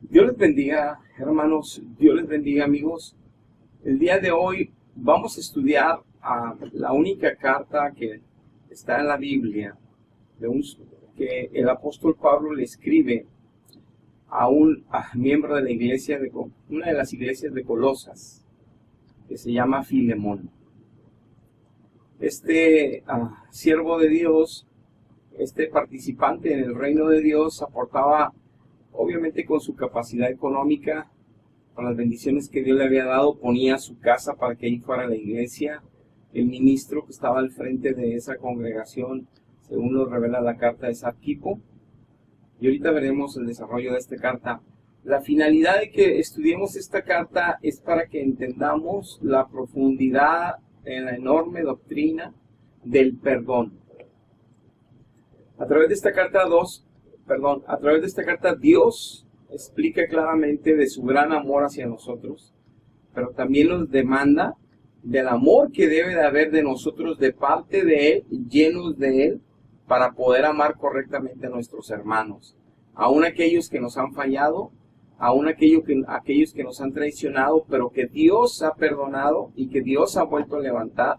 Dios les bendiga, hermanos, Dios les bendiga, amigos. El día de hoy vamos a estudiar la única carta que está en la Biblia que el apóstol Pablo le escribe a un miembro de la iglesia, una de las iglesias de Colosas, que se llama Filemón. Este siervo de Dios, este participante en el reino de Dios, aportaba obviamente con su capacidad económica, con las bendiciones que Dios le había dado, ponía su casa para que ahí fuera la iglesia. El ministro que estaba al frente de esa congregación, según lo revela la carta, es Arquipo. Y ahorita veremos el desarrollo de esta carta. La finalidad de que estudiemos esta carta es para que entendamos la profundidad en la enorme doctrina del perdón. A través de esta carta Dios explica claramente de su gran amor hacia nosotros, pero también nos demanda del amor que debe de haber de nosotros de parte de Él, llenos de Él, para poder amar correctamente a nuestros hermanos, aun aquellos que nos han fallado, aun aquellos que nos han traicionado, pero que Dios ha perdonado y que Dios ha vuelto a levantar,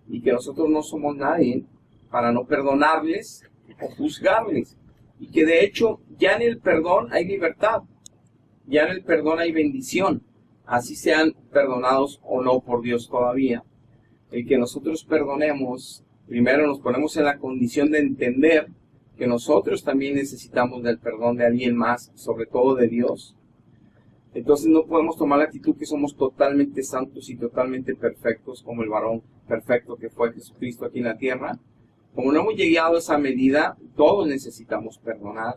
y que nosotros no somos nadie para no perdonarles o juzgarles. Y que de hecho ya en el perdón hay libertad, ya en el perdón hay bendición, así sean perdonados o no por Dios todavía. El que nosotros perdonemos, primero nos ponemos en la condición de entender que nosotros también necesitamos del perdón de alguien más, sobre todo de Dios. Entonces no podemos tomar la actitud que somos totalmente santos y totalmente perfectos, como el varón perfecto que fue Jesucristo aquí en la tierra. Como no hemos llegado a esa medida, todos necesitamos perdonar,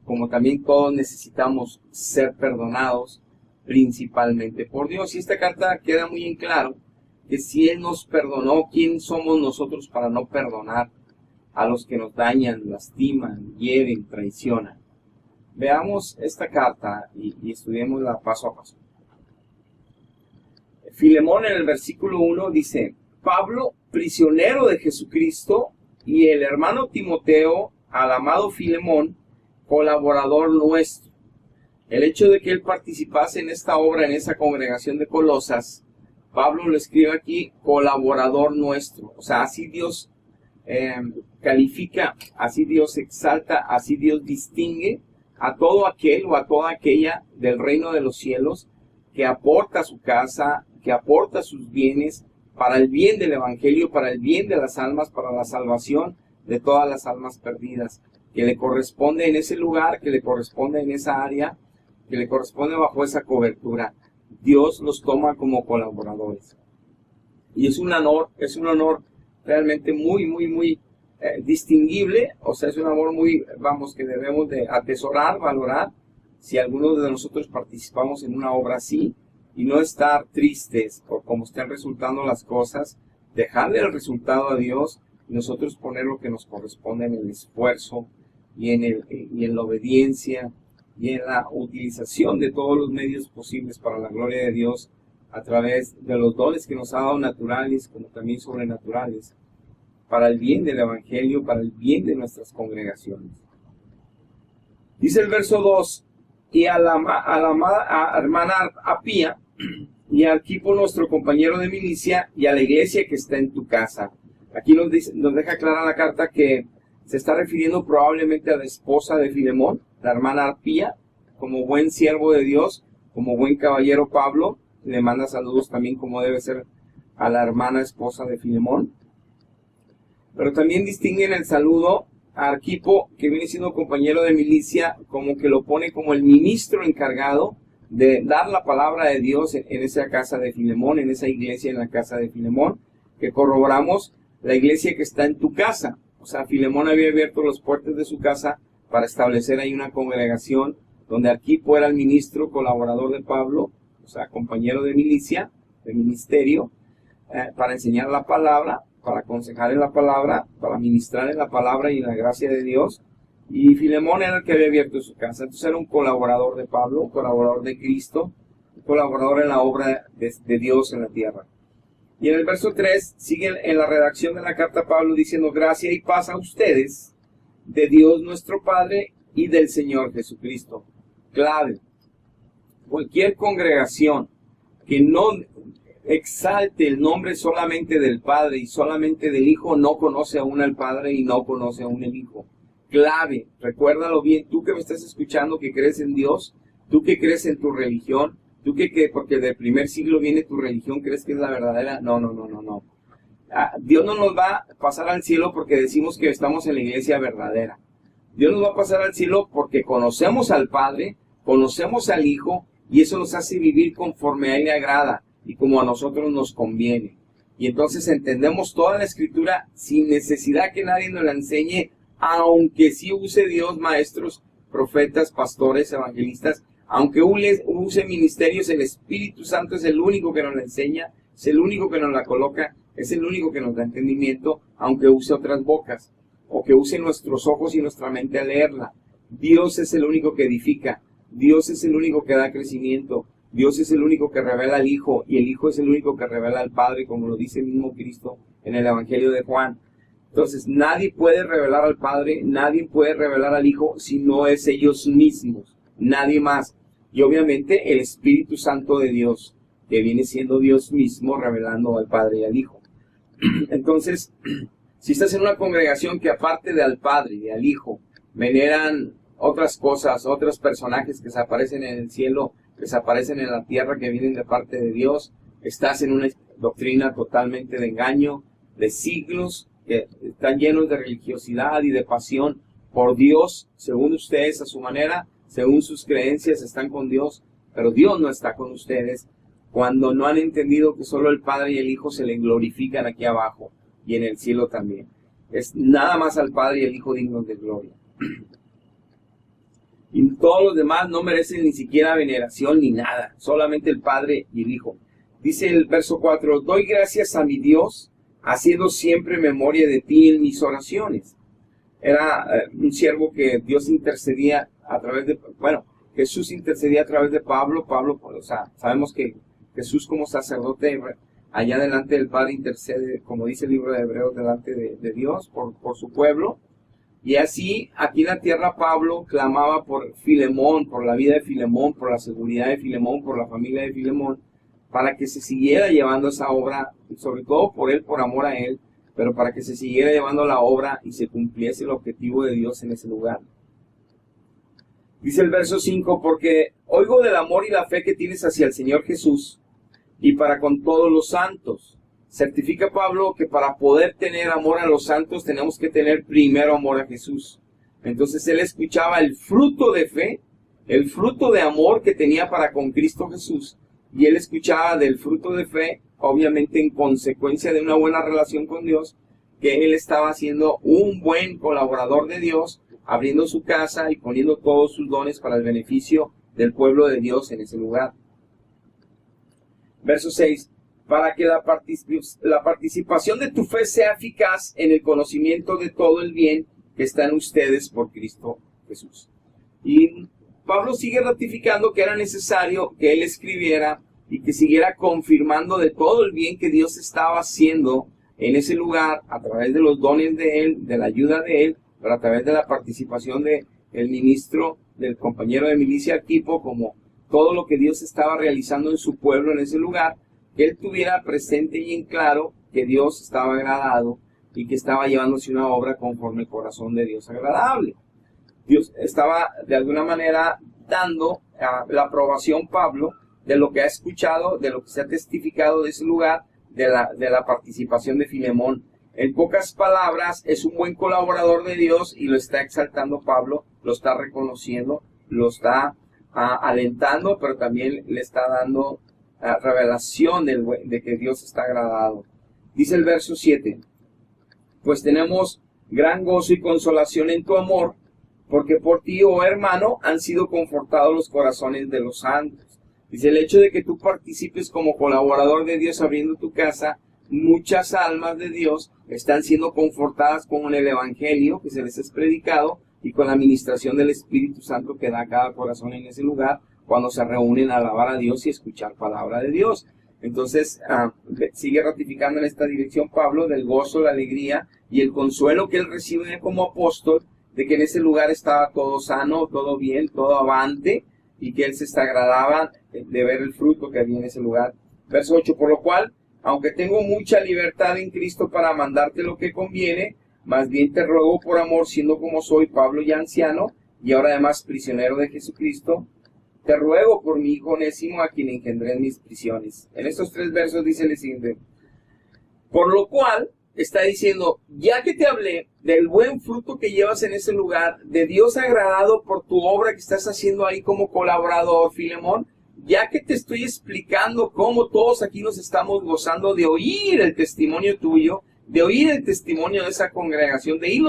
como también todos necesitamos ser perdonados, principalmente por Dios. Y esta carta queda muy en claro que si Él nos perdonó, ¿quién somos nosotros para no perdonar a los que nos dañan, lastiman, hieren, traicionan? Veamos esta carta y estudiémosla paso a paso. Filemón en el versículo 1 dice: Pablo, prisionero de Jesucristo, y el hermano Timoteo, al amado Filemón, colaborador nuestro. El hecho de que él participase en esta obra, en esa congregación de Colosas, Pablo lo escribe aquí, colaborador nuestro. O sea, así Dios califica, así Dios exalta, así Dios distingue a todo aquel o a toda aquella del reino de los cielos que aporta su casa, que aporta sus bienes, para el bien del evangelio, para el bien de las almas, para la salvación de todas las almas perdidas, que le corresponde en ese lugar, que le corresponde en esa área, que le corresponde bajo esa cobertura. Dios los toma como colaboradores. Y es un honor realmente muy distinguible, o sea, es un honor que debemos de atesorar, valorar, si algunos de nosotros participamos en una obra así, y no estar tristes por cómo están resultando las cosas, dejarle el resultado a Dios y nosotros poner lo que nos corresponde en el esfuerzo y en la obediencia y en la utilización de todos los medios posibles para la gloria de Dios a través de los dones que nos ha dado naturales como también sobrenaturales, para el bien del evangelio, para el bien de nuestras congregaciones. Dice el verso 2: y a la hermana Apía, y a Arquipo, nuestro compañero de milicia, y a la iglesia que está en tu casa. Aquí nos deja clara la carta que se está refiriendo probablemente a la esposa de Filemón, la hermana Apía. Como buen siervo de Dios, como buen caballero, Pablo le manda saludos también, como debe ser, a la hermana esposa de Filemón. Pero también distinguen el saludo a Arquipo, que viene siendo compañero de milicia, como que lo pone como el ministro encargado de dar la palabra de Dios en esa casa de Filemón, en esa iglesia en la casa de Filemón, que corroboramos la iglesia que está en tu casa. O sea, Filemón había abierto las puertas de su casa para establecer ahí una congregación donde Arquipo era el ministro, colaborador de Pablo, o sea, compañero de milicia, de ministerio, para enseñar la palabra, para aconsejar en la palabra, para ministrar en la palabra y en la gracia de Dios. Y Filemón era el que había abierto su casa. Entonces era un colaborador de Pablo, un colaborador de Cristo, un colaborador en la obra de Dios en la tierra. Y en el verso 3 sigue en la redacción de la carta Pablo diciendo: gracia y paz a ustedes, de Dios nuestro Padre y del Señor Jesucristo. Clave, cualquier congregación que no exalte el nombre solamente del Padre y solamente del Hijo, no conoce aún al Padre y no conoce aún el Hijo. Clave, recuérdalo bien, tú que me estás escuchando, que crees en Dios, tú que crees en tu religión, tú que porque del primer siglo viene tu religión, crees que es la verdadera. No. Dios no nos va a pasar al cielo porque decimos que estamos en la iglesia verdadera. Dios nos va a pasar al cielo porque conocemos al Padre, conocemos al Hijo, y eso nos hace vivir conforme a Él le agrada y como a nosotros nos conviene. Y entonces entendemos toda la Escritura sin necesidad que nadie nos la enseñe, aunque sí use Dios maestros, profetas, pastores, evangelistas, aunque use ministerios, el Espíritu Santo es el único que nos la enseña, es el único que nos la coloca, es el único que nos da entendimiento, aunque use otras bocas, o que use nuestros ojos y nuestra mente a leerla. Dios es el único que edifica, Dios es el único que da crecimiento, Dios es el único que revela al Hijo, y el Hijo es el único que revela al Padre, como lo dice el mismo Cristo en el Evangelio de Juan. Entonces, nadie puede revelar al Padre, nadie puede revelar al Hijo, si no es ellos mismos, nadie más. Y obviamente el Espíritu Santo de Dios, que viene siendo Dios mismo revelando al Padre y al Hijo. Entonces, si estás en una congregación que aparte de al Padre y al Hijo, veneran otras cosas, otros personajes que se aparecen en el cielo, que se aparecen en la tierra, que vienen de parte de Dios, estás en una doctrina totalmente de engaño, de siglos, que están llenos de religiosidad y de pasión por Dios, según ustedes, a su manera, según sus creencias, están con Dios, pero Dios no está con ustedes, cuando no han entendido que solo el Padre y el Hijo se le glorifican aquí abajo y en el cielo también. Es nada más al Padre y al Hijo dignos de gloria. Y todos los demás no merecen ni siquiera veneración ni nada, solamente el Padre y el Hijo. Dice el verso 4, doy gracias a mi Dios, haciendo siempre memoria de ti en mis oraciones. Era un siervo que Dios intercedía a través de, Jesús intercedía a través de Pablo, sabemos que Jesús como sacerdote allá delante del Padre intercede, como dice el libro de Hebreos, delante de Dios por su pueblo. Y así, aquí en la tierra, Pablo clamaba por Filemón, por la vida de Filemón, por la seguridad de Filemón, por la familia de Filemón, para que se siguiera llevando esa obra, sobre todo por él, por amor a él, pero para que se siguiera llevando la obra y se cumpliese el objetivo de Dios en ese lugar. Dice el verso 5, porque oigo del amor y la fe que tienes hacia el Señor Jesús y para con todos los santos. Certifica Pablo que para poder tener amor a los santos tenemos que tener primero amor a Jesús. Entonces él escuchaba el fruto de fe, el fruto de amor que tenía para con Cristo Jesús, y él escuchaba del fruto de fe, obviamente en consecuencia de una buena relación con Dios, que él estaba siendo un buen colaborador de Dios, abriendo su casa y poniendo todos sus dones para el beneficio del pueblo de Dios en ese lugar. Verso 6. Para que la participación de tu fe sea eficaz en el conocimiento de todo el bien que está en ustedes por Cristo Jesús. Y Pablo sigue ratificando que era necesario que él escribiera y que siguiera confirmando de todo el bien que Dios estaba haciendo en ese lugar a través de los dones de él, de la ayuda de él, pero a través de la participación del ministro, del compañero de milicia Arquipo, como todo lo que Dios estaba realizando en su pueblo en ese lugar, que él tuviera presente y en claro que Dios estaba agradado y que estaba llevándose una obra conforme el corazón de Dios agradable. Dios estaba de alguna manera dando la aprobación, Pablo, de lo que ha escuchado, de lo que se ha testificado de ese lugar, de la participación de Filemón. En pocas palabras, es un buen colaborador de Dios y lo está exaltando Pablo, lo está reconociendo, lo está alentando, pero también le está dando revelación de que Dios está agradado. Dice el verso 7, pues tenemos gran gozo y consolación en tu amor, porque por ti, oh hermano, han sido confortados los corazones de los santos. Dice, el hecho de que tú participes como colaborador de Dios abriendo tu casa, muchas almas de Dios están siendo confortadas con el evangelio que se les es predicado y con la administración del Espíritu Santo que da a cada corazón en ese lugar, cuando se reúnen a alabar a Dios y escuchar palabra de Dios. Entonces, sigue ratificando en esta dirección Pablo del gozo, la alegría y el consuelo que él recibe como apóstol, de que en ese lugar estaba todo sano, todo bien, todo avante, y que él se agradaba de ver el fruto que había en ese lugar. Verso 8, por lo cual, aunque tengo mucha libertad en Cristo para mandarte lo que conviene, más bien te ruego por amor, siendo como soy, Pablo ya anciano, y ahora además prisionero de Jesucristo, te ruego por mi hijo Onésimo, a quien engendré en mis prisiones. En estos 3 versos dice el siguiente, por lo cual, está diciendo, ya que te hablé del buen fruto que llevas en ese lugar, de Dios agradado por tu obra que estás haciendo ahí como colaborador, Filemón, ya que te estoy explicando cómo todos aquí nos estamos gozando de oír el testimonio tuyo, de oír el testimonio de esa congregación, de oír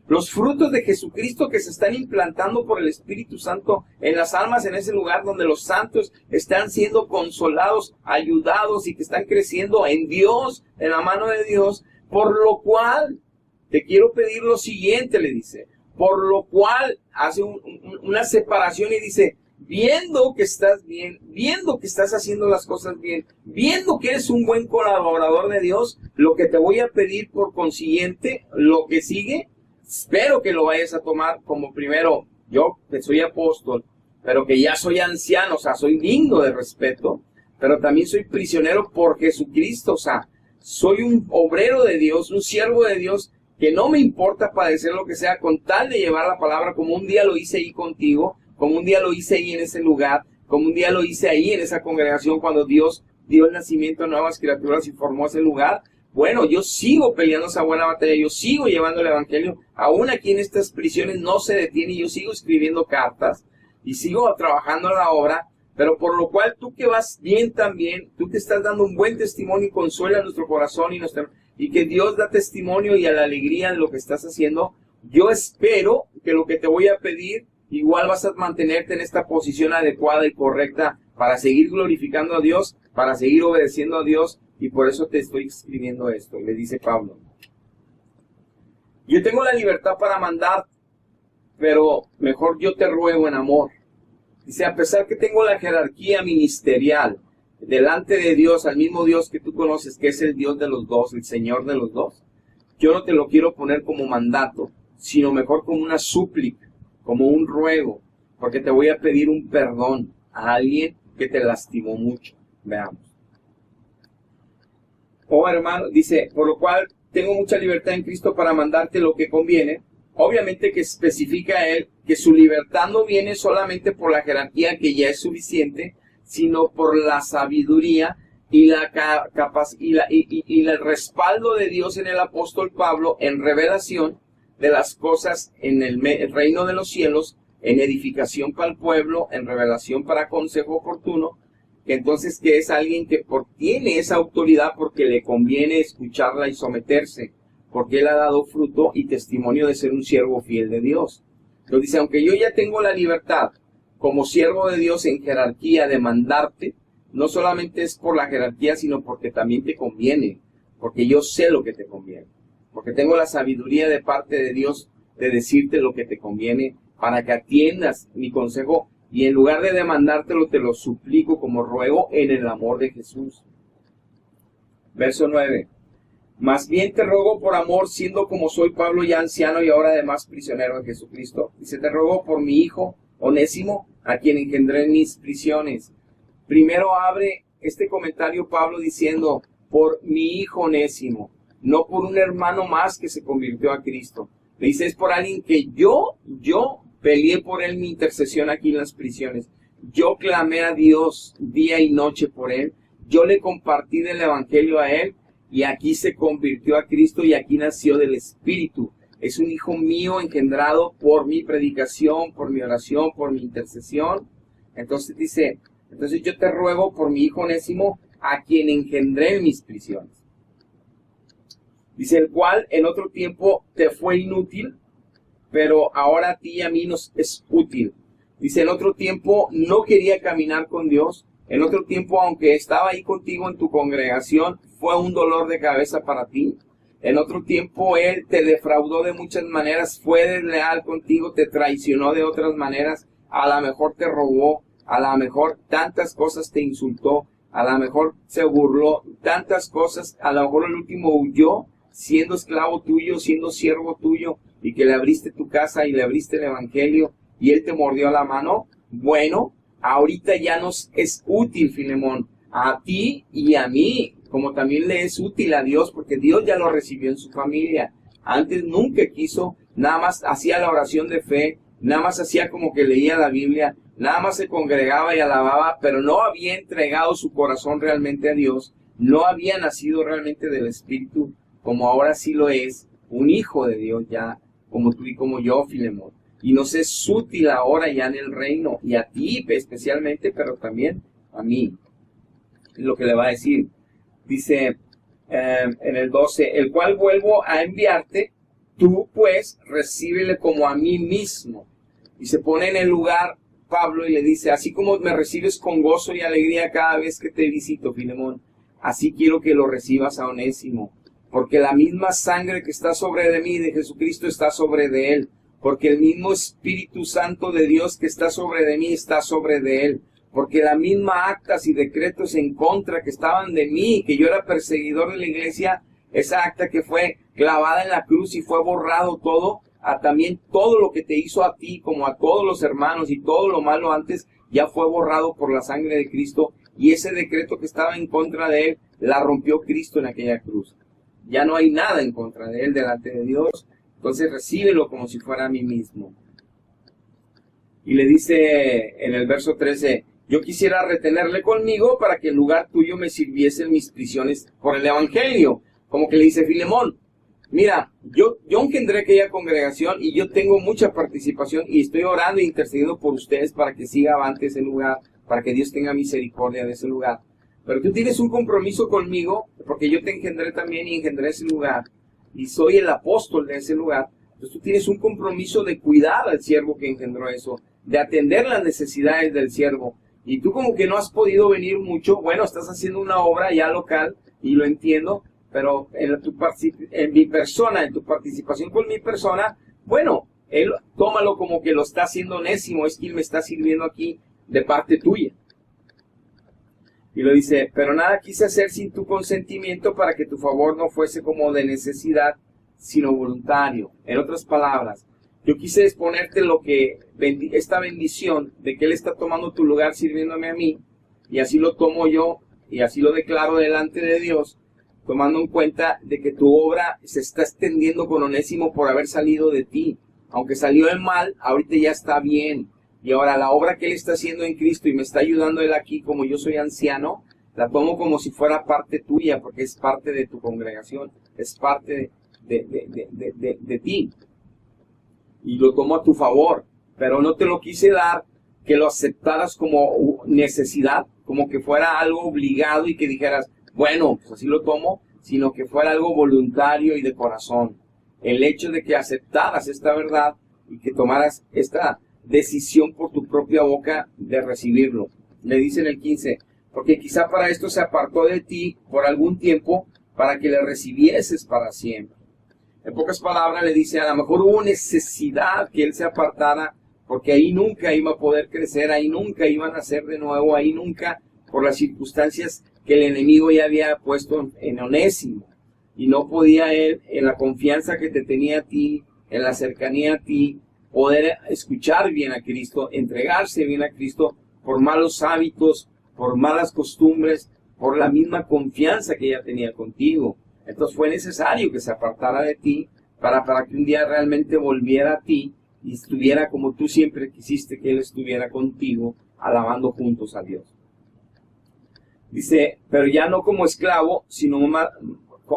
los frutos de Jesucristo que se están implantando por el Espíritu Santo en las almas en ese lugar donde los santos están siendo consolados, ayudados y que están creciendo en Dios, en la mano de Dios. Por lo cual, te quiero pedir lo siguiente, le dice. Por lo cual, hace una separación y dice, viendo que estás bien, viendo que estás haciendo las cosas bien, viendo que eres un buen colaborador de Dios, lo que te voy a pedir por consiguiente, lo que sigue, espero que lo vayas a tomar como primero, yo que soy apóstol, pero que ya soy anciano, o sea, soy digno de respeto, pero también soy prisionero por Jesucristo, o sea, soy un obrero de Dios, un siervo de Dios, que no me importa padecer lo que sea con tal de llevar la palabra, como un día lo hice ahí contigo, como un día lo hice ahí en ese lugar, como un día lo hice ahí en esa congregación cuando Dios dio el nacimiento a nuevas criaturas y formó ese lugar. Bueno, yo sigo peleando esa buena batalla, yo sigo llevando el evangelio, aún aquí en estas prisiones no se detiene, yo sigo escribiendo cartas y sigo trabajando en la obra. Pero por lo cual tú que vas bien también, tú que estás dando un buen testimonio y consuela a nuestro corazón y que Dios da testimonio y a la alegría de lo que estás haciendo, yo espero que lo que te voy a pedir, igual vas a mantenerte en esta posición adecuada y correcta para seguir glorificando a Dios, para seguir obedeciendo a Dios, y por eso te estoy escribiendo esto, le dice Pablo. Yo tengo la libertad para mandar, pero mejor yo te ruego en amor. Dice, a pesar que tengo la jerarquía ministerial delante de Dios, al mismo Dios que tú conoces, que es el Dios de los dos, el Señor de los dos, yo no te lo quiero poner como mandato, sino mejor como una súplica, como un ruego, porque te voy a pedir un perdón a alguien que te lastimó mucho. Veamos. Oh hermano, dice, por lo cual tengo mucha libertad en Cristo para mandarte lo que conviene. Obviamente que especifica él que su libertad no viene solamente por la jerarquía que ya es suficiente, sino por la sabiduría y el respaldo de Dios en el apóstol Pablo en revelación de las cosas en el reino de los cielos, en edificación para el pueblo, en revelación para consejo oportuno, que entonces que es alguien que tiene esa autoridad porque le conviene escucharla y someterse, porque él ha dado fruto y testimonio de ser un siervo fiel de Dios. Entonces dice, aunque yo ya tengo la libertad como siervo de Dios en jerarquía de mandarte, no solamente es por la jerarquía, sino porque también te conviene, porque yo sé lo que te conviene, porque tengo la sabiduría de parte de Dios de decirte lo que te conviene para que atiendas mi consejo y en lugar de demandártelo te lo suplico como ruego en el amor de Jesús. Verso 9. Más bien te ruego por amor, siendo como soy Pablo ya anciano y ahora además prisionero de Jesucristo. Dice, te ruego por mi hijo Onésimo, a quien engendré en mis prisiones. Primero abre este comentario Pablo diciendo, por mi hijo Onésimo, no por un hermano más que se convirtió a Cristo. Le dice, es por alguien que yo peleé por él mi intercesión aquí en las prisiones. Yo clamé a Dios día y noche por él. Yo le compartí del evangelio a él. Y aquí se convirtió a Cristo y aquí nació del Espíritu. Es un hijo mío engendrado por mi predicación, por mi oración, por mi intercesión. Entonces dice, entonces yo te ruego por mi hijo Onésimo, a quien engendré en mis prisiones. Dice, el cual en otro tiempo te fue inútil, pero ahora a ti y a mí nos es útil. Dice, en otro tiempo no quería caminar con Dios. En otro tiempo, aunque estaba ahí contigo en tu congregación, fue un dolor de cabeza para ti. En otro tiempo, él te defraudó de muchas maneras, fue desleal contigo, te traicionó de otras maneras, a lo mejor te robó, a lo mejor tantas cosas te insultó, a lo mejor se burló, tantas cosas, a lo mejor el último huyó, siendo esclavo tuyo, siendo siervo tuyo, y que le abriste tu casa y le abriste el evangelio, y él te mordió la mano. Bueno, ahorita ya nos es útil, Filemón, a ti y a mí, como también le es útil a Dios, porque Dios ya lo recibió en su familia. Antes nunca quiso, nada más hacía la oración de fe, nada más hacía como que leía la Biblia, nada más se congregaba y alababa, pero no había entregado su corazón realmente a Dios, no había nacido realmente del Espíritu, como ahora sí lo es, un hijo de Dios ya, como tú y como yo, Filemón. Y nos es útil ahora ya en el reino, y a ti especialmente, pero también a mí. Es lo que le va a decir. Dice en el 12, el cual vuelvo a enviarte, tú pues recíbele como a mí mismo. Y se pone en el lugar Pablo y le dice, así como me recibes con gozo y alegría cada vez que te visito, Filemón, así quiero que lo recibas a Onésimo. Porque la misma sangre que está sobre de mí, de Jesucristo, está sobre de él. Porque el mismo Espíritu Santo de Dios que está sobre de mí, está sobre de él. Porque la misma actas y decretos en contra que estaban de mí, que yo era perseguidor de la iglesia, esa acta que fue clavada en la cruz y fue borrado todo, también todo lo que te hizo a ti, como a todos los hermanos y todo lo malo antes, ya fue borrado por la sangre de Cristo. Y ese decreto que estaba en contra de él, la rompió Cristo en aquella cruz. Ya no hay nada en contra de él delante de Dios. Entonces recíbelo como si fuera a mí mismo. Y le dice en el verso 13, yo quisiera retenerle conmigo para que en lugar tuyo me sirviesen mis prisiones por el Evangelio. Como que le dice Filemón, mira, yo engendré aquella congregación y yo tengo mucha participación y estoy orando e intercediendo por ustedes para que siga avante ese lugar, para que Dios tenga misericordia de ese lugar. Pero tú tienes un compromiso conmigo, porque yo te engendré también y engendré ese lugar, y soy el apóstol de ese lugar. Entonces tú tienes un compromiso de cuidar al siervo que engendró eso, de atender las necesidades del siervo. Y tú como que no has podido venir mucho, bueno, estás haciendo una obra ya local, y lo entiendo, pero en mi persona, en tu participación con mi persona, bueno, él tómalo como que lo está haciendo Onésimo, es quien me está sirviendo aquí de parte tuya. Y lo dice, pero nada quise hacer sin tu consentimiento para que tu favor no fuese como de necesidad, sino voluntario. En otras palabras, yo quise exponerte esta bendición de que Él está tomando tu lugar sirviéndome a mí, y así lo tomo yo, y así lo declaro delante de Dios, tomando en cuenta de que tu obra se está extendiendo con Onésimo por haber salido de ti. Aunque salió en mal, ahorita ya está bien. Y ahora la obra que Él está haciendo en Cristo y me está ayudando Él aquí, como yo soy anciano, la tomo como si fuera parte tuya, porque es parte de tu congregación, es parte de ti. Y lo tomo a tu favor, pero no te lo quise dar que lo aceptaras como necesidad, como que fuera algo obligado y que dijeras, bueno, pues así lo tomo, sino que fuera algo voluntario y de corazón. El hecho de que aceptaras esta verdad y que tomaras esta decisión por tu propia boca de recibirlo. Le dice en el 15, porque quizá para esto se apartó de ti por algún tiempo para que le recibieses para siempre. En pocas palabras le dice, a lo mejor hubo necesidad que él se apartara porque ahí nunca iba a poder crecer, ahí nunca iba a nacer de nuevo, ahí nunca, por las circunstancias que el enemigo ya había puesto en Onésimo. Y no podía él, en la confianza que te tenía a ti, en la cercanía a ti, poder escuchar bien a Cristo, entregarse bien a Cristo por malos hábitos, por malas costumbres, por la misma confianza que ella tenía contigo. Entonces fue necesario que se apartara de ti para que un día realmente volviera a ti y estuviera como tú siempre quisiste que Él estuviera contigo, alabando juntos a Dios. Dice, pero ya no como esclavo, sino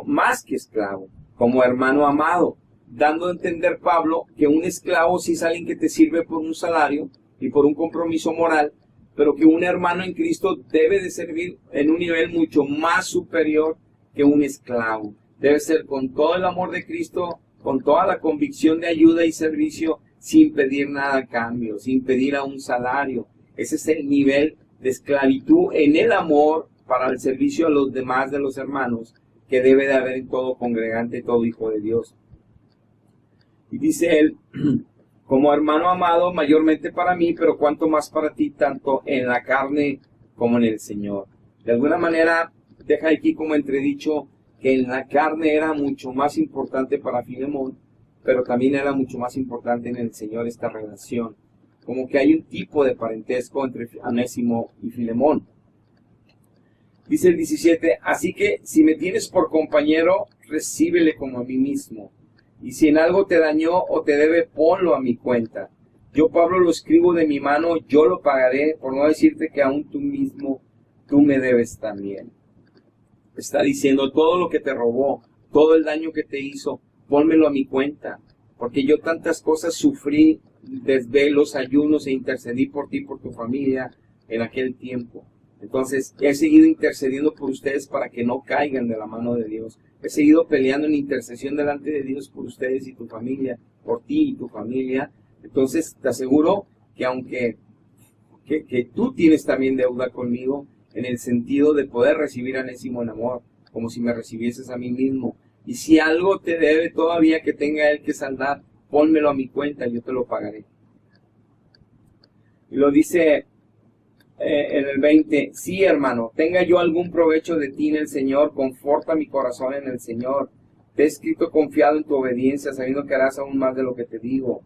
más que esclavo, como hermano amado, dando a entender Pablo que un esclavo sí es alguien que te sirve por un salario y por un compromiso moral, pero que un hermano en Cristo debe de servir en un nivel mucho más superior que un esclavo. Debe ser con todo el amor de Cristo, con toda la convicción de ayuda y servicio, sin pedir nada a cambio, sin pedir a un salario. Ese es el nivel de esclavitud en el amor para el servicio a los demás de los hermanos que debe de haber en todo congregante, todo hijo de Dios. Y dice él, como hermano amado, mayormente para mí, pero cuanto más para ti, tanto en la carne como en el Señor. De alguna manera, deja aquí como entredicho que en la carne era mucho más importante para Filemón, pero también era mucho más importante en el Señor esta relación. como que hay un tipo de parentesco entre Onésimo y Filemón. Dice el 17, así que si me tienes por compañero, recíbele como a mí mismo. Y si en algo te dañó o te debe, ponlo a mi cuenta. Yo, Pablo, lo escribo de mi mano, yo lo pagaré, por no decirte que aún tú mismo, tú me debes también. Está diciendo, todo lo que te robó, todo el daño que te hizo, pónmelo a mi cuenta. Porque yo tantas cosas sufrí, desvelos, ayunos e intercedí por ti y por tu familia en aquel tiempo. Entonces, he seguido intercediendo por ustedes para que no caigan de la mano de Dios. He seguido peleando en intercesión delante de Dios por ustedes y tu familia, por ti y tu familia. Entonces, te aseguro que aunque que tú tienes también deuda conmigo, en el sentido de poder recibir a Onésimo en amor, como si me recibieses a mí mismo. Y si algo te debe todavía que tenga él que saldar, pónmelo a mi cuenta, yo te lo pagaré. Y lo dice en el 20, sí, hermano, tenga yo algún provecho de ti en el Señor, conforta mi corazón en el Señor. Te he escrito confiado en tu obediencia, sabiendo que harás aún más de lo que te digo.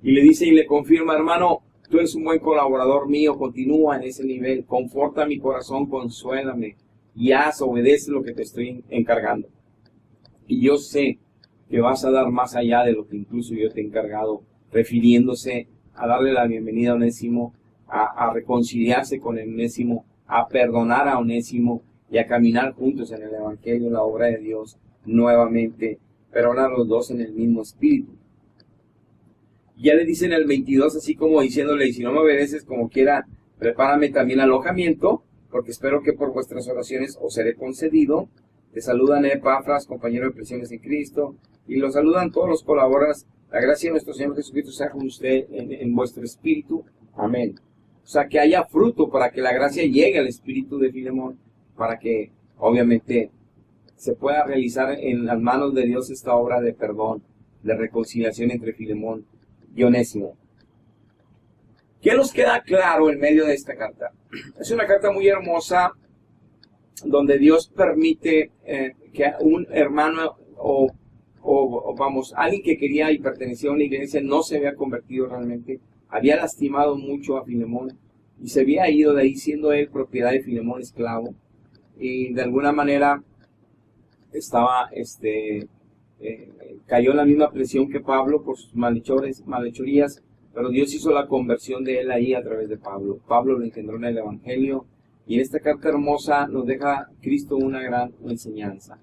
Y le dice y le confirma, hermano, tú eres un buen colaborador mío, continúa en ese nivel, conforta mi corazón, consuélame, y obedece lo que te estoy encargando. Y yo sé que vas a dar más allá de lo que incluso yo te he encargado, refiriéndose a darle la bienvenida a Onésimo, a reconciliarse con Onésimo, a perdonar a Onésimo y a caminar juntos en el Evangelio, en la obra de Dios, nuevamente, pero ahora los dos en el mismo espíritu. Ya le dice en el 22, así como diciéndole, y si no me obedeces como quiera, prepárame también alojamiento, porque espero que por vuestras oraciones os seré concedido. Te saludan Epafras, compañero de prisiones en Cristo, y los saludan todos los colaboradores. La gracia de nuestro Señor Jesucristo sea con usted en vuestro espíritu. Amén. O sea, que haya fruto para que la gracia llegue al espíritu de Filemón, para que obviamente se pueda realizar en las manos de Dios esta obra de perdón, de reconciliación entre Filemón y Onésimo. ¿Qué nos queda claro en medio de esta carta? Es una carta muy hermosa donde Dios permite que un hermano o alguien que quería y pertenecía a una iglesia no se había convertido realmente, había lastimado mucho a Filemón y se había ido de ahí siendo él propiedad de Filemón, esclavo, y de alguna manera estaba cayó en la misma presión que Pablo por sus malhechorías, pero Dios hizo la conversión de él ahí a través de Pablo. Pablo lo engendró en el Evangelio, y en esta carta hermosa nos deja Cristo una gran enseñanza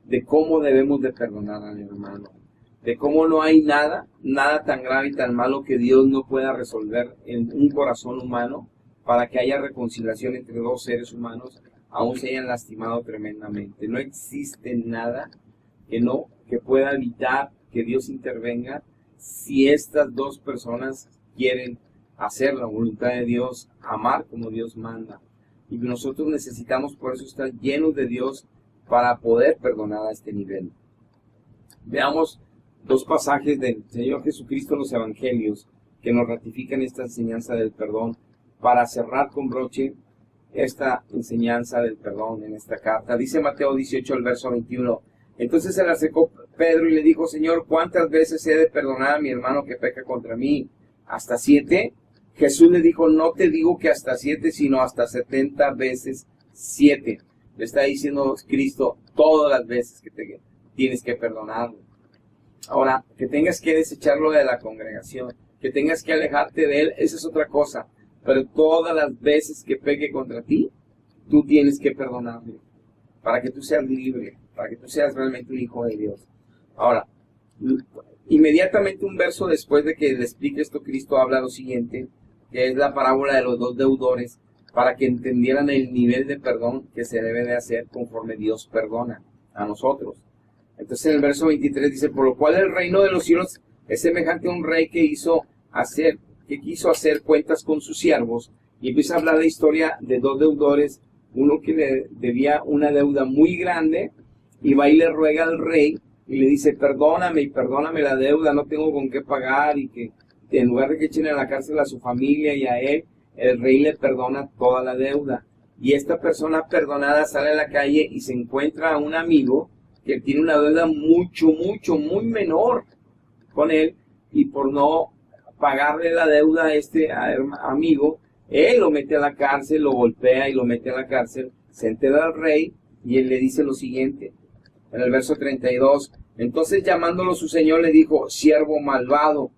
de cómo debemos de perdonar al hermano, de cómo no hay nada tan grave y tan malo que Dios no pueda resolver en un corazón humano para que haya reconciliación entre dos seres humanos, aún se hayan lastimado tremendamente. No existe nada que pueda evitar que Dios intervenga si estas dos personas quieren hacer la voluntad de Dios, amar como Dios manda. Y nosotros necesitamos por eso estar llenos de Dios para poder perdonar a este nivel. Veamos dos pasajes del Señor Jesucristo en los Evangelios que nos ratifican esta enseñanza del perdón, para cerrar con broche esta enseñanza del perdón en esta carta. Dice Mateo 18, el verso 21. Entonces se le acercó Pedro y le dijo, Señor, ¿cuántas veces he de perdonar a mi hermano que peca contra mí? ¿Hasta 7? Jesús le dijo, no te digo que hasta 7, sino hasta 70 veces 7. Le está diciendo Cristo todas las veces que te tienes que perdonarlo. Ahora, que tengas que desecharlo de la congregación, que tengas que alejarte de él, esa es otra cosa. Pero todas las veces que peque contra ti, tú tienes que perdonarle, para que tú seas libre, para que tú seas realmente un hijo de Dios. Ahora, inmediatamente un verso después de que le explique esto, Cristo habla lo siguiente, que es la parábola de los dos deudores, para que entendieran el nivel de perdón que se debe de hacer conforme Dios perdona a nosotros. Entonces en el verso 23 dice, por lo cual el reino de los cielos es semejante a un rey que quiso hacer cuentas con sus siervos, y empieza a hablar de la historia de dos deudores, uno que le debía una deuda muy grande, y va y le ruega al rey, y le dice, perdóname y perdóname la deuda, no tengo con qué pagar, y que en lugar de que echen a la cárcel a su familia y a él, el rey le perdona toda la deuda. Y esta persona perdonada sale a la calle y se encuentra a un amigo que tiene una deuda muy menor con él, y por no pagarle la deuda a este amigo, él lo mete a la cárcel, lo golpea y lo mete a la cárcel, se entera al rey y él le dice lo siguiente, en el verso 32, entonces llamándolo su señor le dijo, siervo malvado,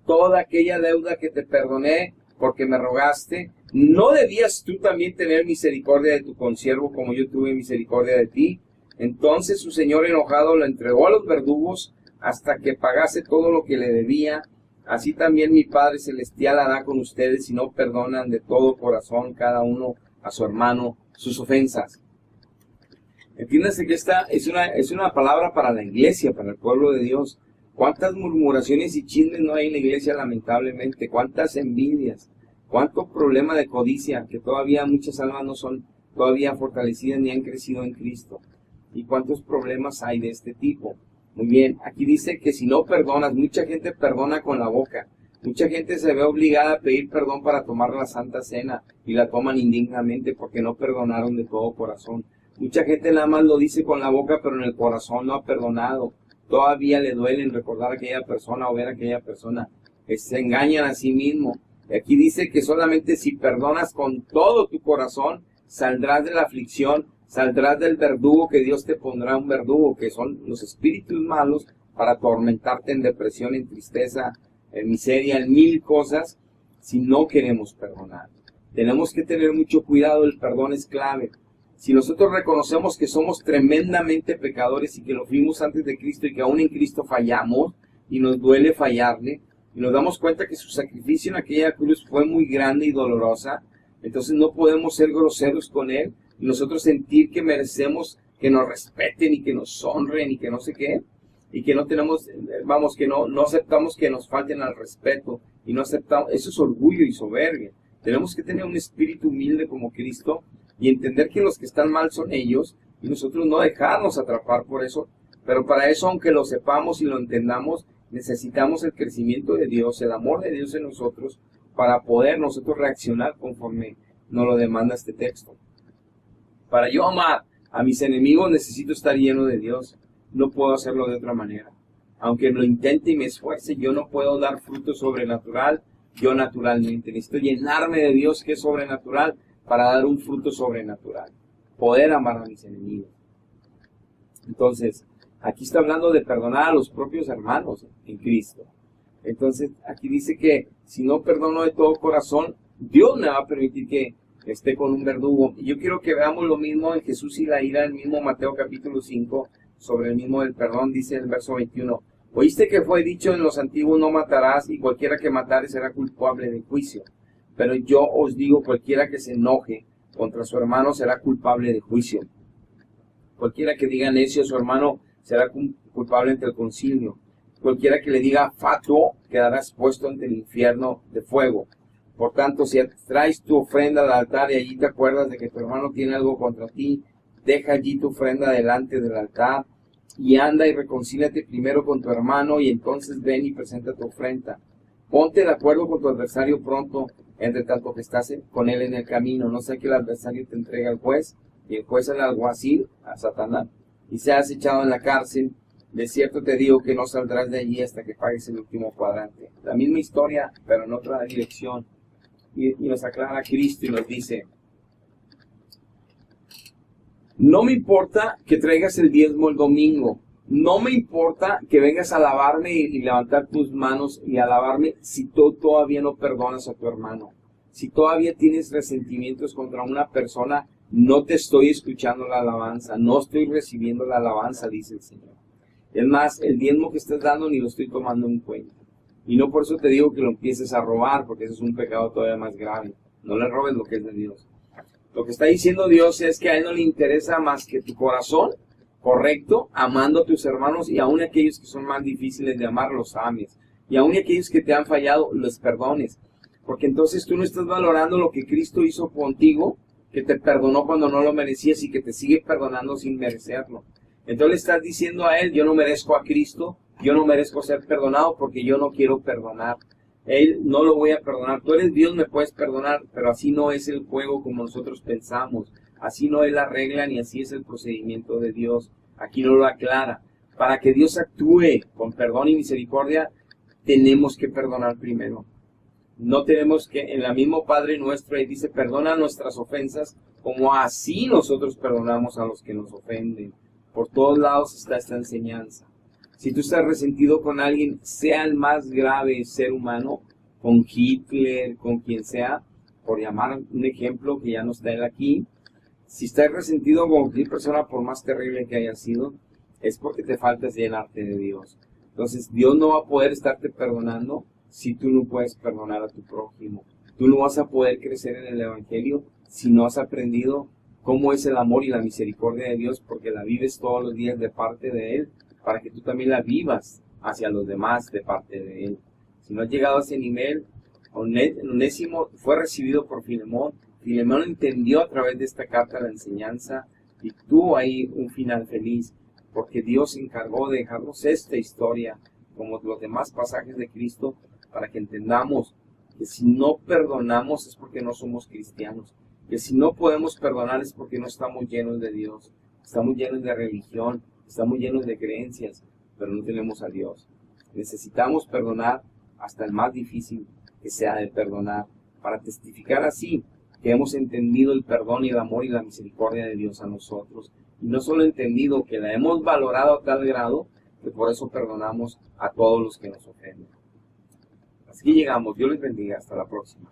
toda aquella deuda que te perdoné porque me rogaste, ¿no debías tú también tener misericordia de tu consiervo como yo tuve misericordia de ti? Entonces su señor enojado lo entregó a los verdugos hasta que pagase todo lo que le debía. Así también mi Padre Celestial hará con ustedes si no perdonan de todo corazón cada uno a su hermano sus ofensas. Entiéndase que esta es una palabra para la iglesia, para el pueblo de Dios. Cuántas murmuraciones y chismes no hay en la iglesia, lamentablemente. Cuántas envidias, cuánto problema de codicia, que todavía muchas almas no son todavía fortalecidas ni han crecido en Cristo. Y cuántos problemas hay de este tipo. Muy bien, aquí dice que si no perdonas, mucha gente perdona con la boca. Mucha gente se ve obligada a pedir perdón para tomar la Santa Cena y la toman indignamente porque no perdonaron de todo corazón. Mucha gente nada más lo dice con la boca, pero en el corazón no ha perdonado. Todavía le duele en recordar a aquella persona o ver a aquella persona. Se engañan a sí mismo. Y aquí dice que solamente si perdonas con todo tu corazón, saldrás de la aflicción, saldrás del verdugo, que Dios te pondrá un verdugo, que son los espíritus malos, para atormentarte en depresión, en tristeza, en miseria, en mil cosas, si no queremos perdonar. Tenemos que tener mucho cuidado, el perdón es clave. Si nosotros reconocemos que somos tremendamente pecadores y que lo fuimos antes de Cristo y que aún en Cristo fallamos y nos duele fallarle, y nos damos cuenta que su sacrificio en aquella cruz fue muy grande y dolorosa, entonces no podemos ser groseros con Él y nosotros sentir que merecemos que nos respeten y que nos honren y que no sé qué, y que no tenemos, que no aceptamos que nos falten al respeto y no aceptamos, eso es orgullo y soberbia. Tenemos que tener un espíritu humilde como Cristo y entender que los que están mal son ellos y nosotros no dejarnos atrapar por eso. Pero para eso, aunque lo sepamos y lo entendamos, necesitamos el crecimiento de Dios, el amor de Dios en nosotros, para poder nosotros reaccionar conforme nos lo demanda este texto. Para yo amar a mis enemigos necesito estar lleno de Dios. No puedo hacerlo de otra manera. Aunque lo intente y me esfuerce, yo no puedo dar fruto sobrenatural yo naturalmente. Necesito llenarme de Dios, que es sobrenatural, para dar un fruto sobrenatural. Poder amar a mis enemigos. Entonces, aquí está hablando de perdonar a los propios hermanos en Cristo. Entonces, aquí dice que si no perdono de todo corazón, Dios me va a permitir que esté con un verdugo. Y yo quiero que veamos lo mismo en Jesús y la ira, el mismo Mateo capítulo 5, sobre el mismo del perdón, dice el verso 21. Oíste que fue dicho en los antiguos, no matarás, y cualquiera que matare será culpable de juicio. Pero yo os digo, cualquiera que se enoje contra su hermano será culpable de juicio. Cualquiera que diga necio a su hermano será culpable ante el concilio. Cualquiera que le diga fatuo quedará expuesto ante el infierno de fuego. Por tanto, si traes tu ofrenda al altar y allí te acuerdas de que tu hermano tiene algo contra ti, deja allí tu ofrenda delante del altar y anda y reconcíliate primero con tu hermano y entonces ven y presenta tu ofrenda. Ponte de acuerdo con tu adversario pronto, entre tanto que estás con él en el camino. No sea que el adversario te entregue al juez y el juez al alguacil, a Satanás, y seas echado en la cárcel. De cierto te digo que no saldrás de allí hasta que pagues el último cuadrante. La misma historia, pero en otra dirección. Y nos aclara Cristo y nos dice: no me importa que traigas el diezmo el domingo. No me importa que vengas a alabarme y levantar tus manos y alabarme si tú todavía no perdonas a tu hermano. Si todavía tienes resentimientos contra una persona, no te estoy escuchando la alabanza, no estoy recibiendo la alabanza, dice el Señor. Es más, el diezmo que estás dando ni lo estoy tomando en cuenta. Y no por eso te digo que lo empieces a robar, porque eso es un pecado todavía más grave. No le robes lo que es de Dios. Lo que está diciendo Dios es que a Él no le interesa más que tu corazón correcto, amando a tus hermanos y aún aquellos que son más difíciles de amar, los ames. Y aún aquellos que te han fallado, los perdones. Porque entonces tú no estás valorando lo que Cristo hizo contigo, que te perdonó cuando no lo merecías y que te sigue perdonando sin merecerlo. Entonces le estás diciendo a Él: yo no merezco a Cristo, yo no merezco ser perdonado porque yo no quiero perdonar. Él no lo voy a perdonar. Tú eres Dios, me puedes perdonar, pero así no es el juego como nosotros pensamos. Así no es la regla ni así es el procedimiento de Dios. Aquí no lo aclara. Para que Dios actúe con perdón y misericordia, tenemos que perdonar primero. No tenemos que, en la mismo Padre Nuestro, ahí dice, perdona nuestras ofensas, como así nosotros perdonamos a los que nos ofenden. Por todos lados está esta enseñanza. Si tú estás resentido con alguien, sea el más grave ser humano, con Hitler, con quien sea, por llamar un ejemplo que ya no está él aquí, si estás resentido con cualquier persona, por más terrible que haya sido, es porque te faltas llenarte de Dios. Entonces, Dios no va a poder estarte perdonando si tú no puedes perdonar a tu prójimo. Tú no vas a poder crecer en el Evangelio si no has aprendido cómo es el amor y la misericordia de Dios, porque la vives todos los días de parte de Él, para que tú también la vivas hacia los demás de parte de Él. Si no has llegado a ese nivel, Onésimo fue recibido por Filemón. Filemón entendió a través de esta carta la enseñanza y tuvo ahí un final feliz, porque Dios se encargó de dejarnos esta historia, como los demás pasajes de Cristo, para que entendamos que si no perdonamos es porque no somos cristianos, que si no podemos perdonar es porque no estamos llenos de Dios, estamos llenos de religión, estamos llenos de creencias, pero no tenemos a Dios. Necesitamos perdonar hasta el más difícil que sea de perdonar, para testificar así que hemos entendido el perdón y el amor y la misericordia de Dios a nosotros. Y no solo entendido, que la hemos valorado a tal grado que por eso perdonamos a todos los que nos ofenden. Así que llegamos. Dios les bendiga. Hasta la próxima.